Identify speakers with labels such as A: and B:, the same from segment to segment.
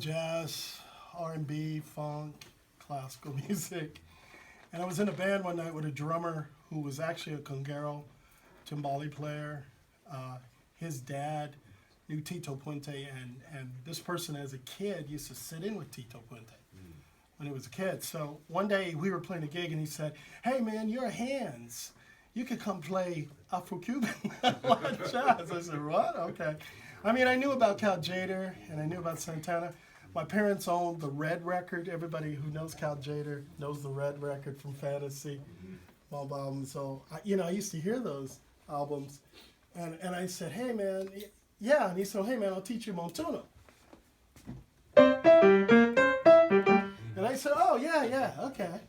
A: jazz, R&B, funk, classical music. And I was in a band one night with a drummer who was actually a conguero timbali player. His dad knew Tito Puente, and this person as a kid used to sit in with Tito Puente when he was a kid. So one day we were playing a gig and he said, "Hey man, your hands, you could come play Afro-Cuban jazz." I said, "What? Okay." I mean, I knew about Cal Tjader and I knew about Santana. My parents owned the Red record. Everybody who knows Cal Tjader knows the Red record from Fantasy. So, I used to hear those albums. And I said, "Hey, man," yeah. And he said, "Hey, man, I'll teach you Montuno." And I said, "Oh, yeah, okay."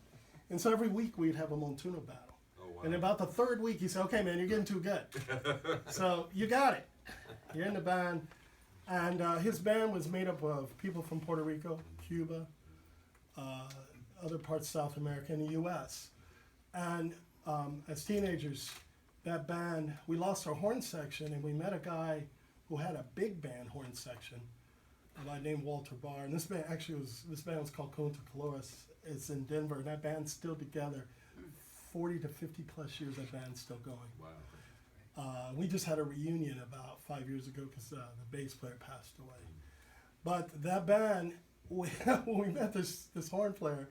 A: And so every week we'd have a Montuno battle.
B: Oh, wow.
A: And about the third week, he said, "Okay, man, you're getting too good. So you got it. You're in the band." And his band was made up of people from Puerto Rico, Cuba, other parts of South America, and the U.S. And as teenagers, that band, we lost our horn section, and we met a guy who had a big band horn section, a guy named Walter Barr. And this band was called Conta Colores. It's in Denver, and that band's still together. 40 to 50 plus years, that band's still going.
B: Wow.
A: We just had a reunion about 5 years ago because the bass player passed away. But that band, when we met this horn player,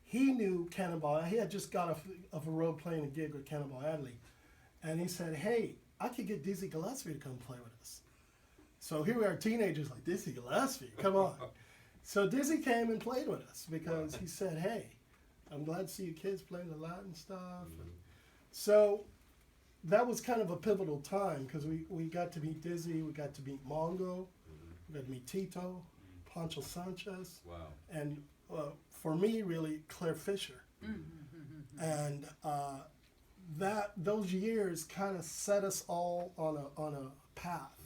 A: he knew Cannonball. He had just got off a road playing a gig with Cannonball Adderley. And he said, "Hey, I could get Dizzy Gillespie to come play with us." So here we are, teenagers, like, "Dizzy Gillespie, come on." So Dizzy came and played with us because he said, "Hey, I'm glad to see you kids playing the Latin stuff."
B: Mm-hmm.
A: So that was kind of a pivotal time because we got to meet Dizzy, we got to meet Mongo, we got to meet Tito, Pancho Sanchez,
B: Wow.
A: and for me, really, Claire Fisher. And those years kind of set us all on a path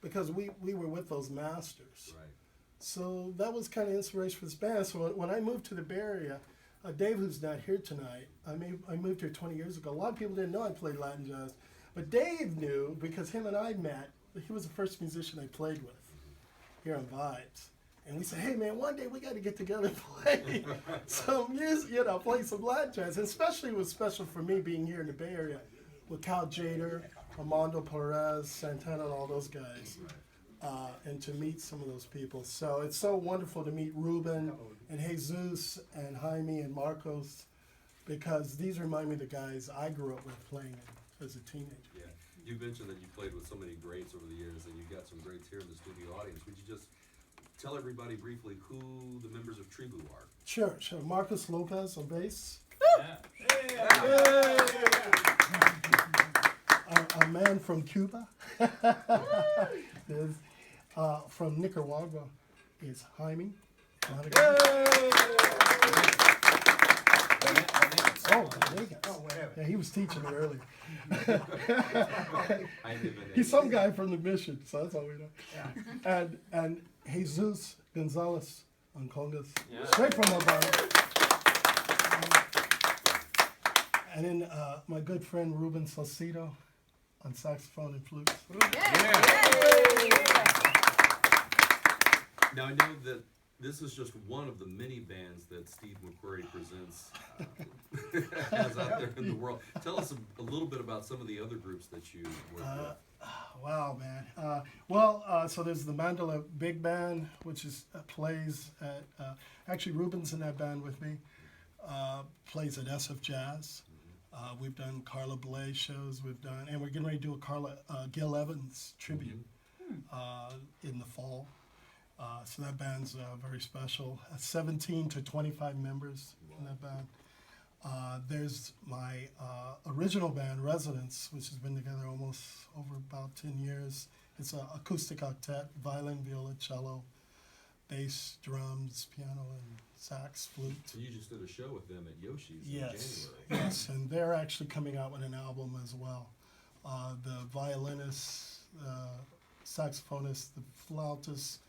A: because we were with those masters.
B: Right.
A: So that was kind of inspiration for this band. So when I moved to the Bay Area, Dave, who's not here tonight, I moved here 20 years ago. A lot of people didn't know I played Latin jazz, but Dave knew because him and I met. He was the first musician I played with here on Vibes. And we said, "Hey man, one day we got to get together and play some music, play some Latin jazz." And especially it was special for me being here in the Bay Area with Cal Tjader, Armando Perez, Santana, and all those guys, and to meet some of those people. So it's so wonderful to meet Ruben and Jesus and Jaime and Marcos because these remind me of the guys I grew up with playing as a teenager.
B: Yeah. You mentioned that you played with so many greats over the years, and you've got some greats here in the studio audience. Would you just tell everybody briefly who the members of Tribu are?
A: Sure. Marcos Lopez on bass. A man from Cuba. From Nicaragua is Jaime. Yeah, he was teaching me earlier. He's some guy from the mission, so that's all we know. Yeah. And Jesus Gonzalez on congas, straight from Obama. And then my good friend Ruben Salcido on saxophone and flute.
B: Now I know that this is just one of the many bands that Steve McQuarry presents has out there in the world. Tell us a little bit about some of the other groups that you work with.
A: Wow, man. So there's the Mandala Big Band, which plays at, actually Ruben's in that band with me, plays at SF Jazz. We've done Carla Bley shows, and we're getting ready to do a Gil Evans tribute in the fall. So that band's very special. 17 to 25 members in that band. There's my original band, Resonance, which has been together almost over about 10 years. It's an acoustic octet, violin, viola, cello, bass, drums, piano, and sax, flute.
B: So you just did a show with them at Yoshi's in
A: Yes,
B: January.
A: yes, and they're actually coming out with an album as well. The violinist, saxophonist, the flautist,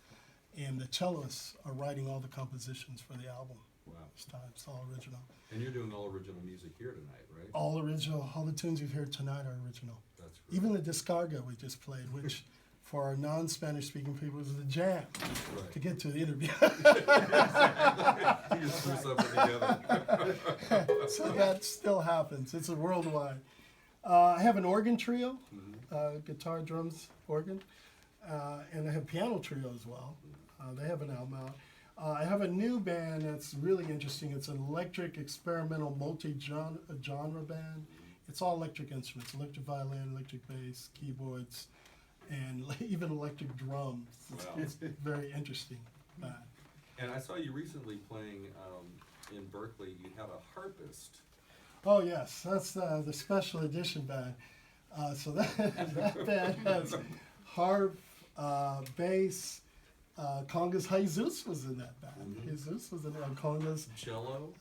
A: and the cellists are writing all the compositions for the album.
B: Wow.
A: This time, it's all original.
B: And you're doing all original music here tonight, right?
A: All original. All the tunes you've heard tonight are original.
B: That's great.
A: Even the Descarga we just played, which for our non-Spanish speaking people is the jam
B: Right.
A: to get to the interview.
B: You just threw something together.
A: So that still happens. It's a worldwide. I have an organ trio, guitar, drums, organ, and I have piano trio as well. They have an album out. I have a new band that's really interesting. It's an electric experimental multi-genre band. It's all electric instruments, electric violin, electric bass, keyboards, and even electric drums.
B: Wow.
A: It's very interesting band.
B: And I saw you recently playing in Berkeley. You had a harpist.
A: Oh yes, that's the special edition band. So that band has harp, bass, congas. Jesus was in that band. Jesus was in congas.
B: Cello.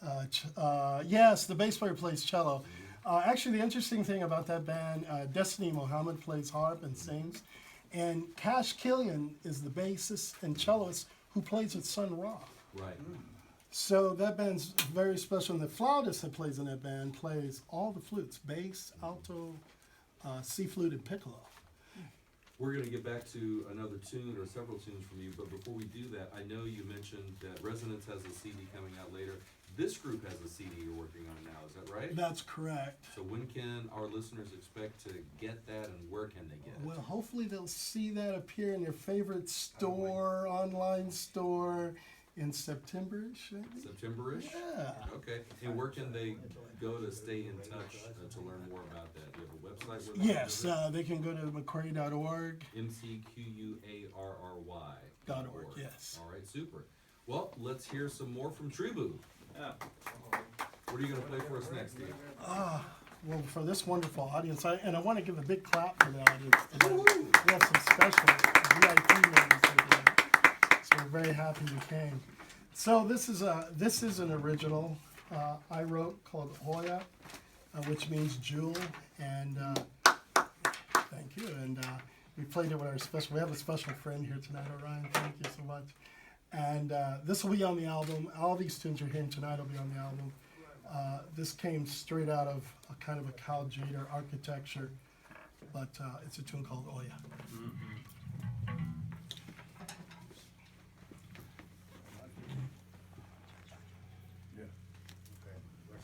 A: Yes, the bass player plays cello. Actually, the interesting thing about that band, Destiny Mohammed plays harp and sings, and Cash Killian is the bassist and cellist who plays with Sun Ra.
B: Right.
A: So that band's very special, and the flautist that plays in that band plays all the flutes, bass, alto, C flute, and piccolo.
B: We're going to get back to another tune or several tunes from you, but before we do that, I know you mentioned that Resonance has a CD coming out later. This group has a CD you're working on now, is that right?
A: That's correct.
B: So when can our listeners expect to get that, and where can they get it?
A: Well, hopefully they'll see that appear in their favorite store, online store, in September-ish. Maybe?
B: September-ish?
A: Yeah.
B: Okay. And where can they go to stay in touch to learn more about that? Do you have a website where they
A: Yes,
B: can visit?
A: they can go to McQuarry.org.
B: McQuarry.org.
A: Yes.
B: All right, super. Well, let's hear some more from Tribu. What are you going to play for us next, Steve?
A: Well, for this wonderful audience, I want to give a big clap for the audience today. We have some special VIP members today, so we're very happy you came. So this is an original I wrote called Hoya, which means jewel, and thank you. And we played it with our special. We have a special friend here tonight, Orion. Thank you so much. And this will be on the album. All these tunes you're hearing tonight will be on the album. This came straight out of a kind of a Cal Jeter architecture, but it's a tune called Oya.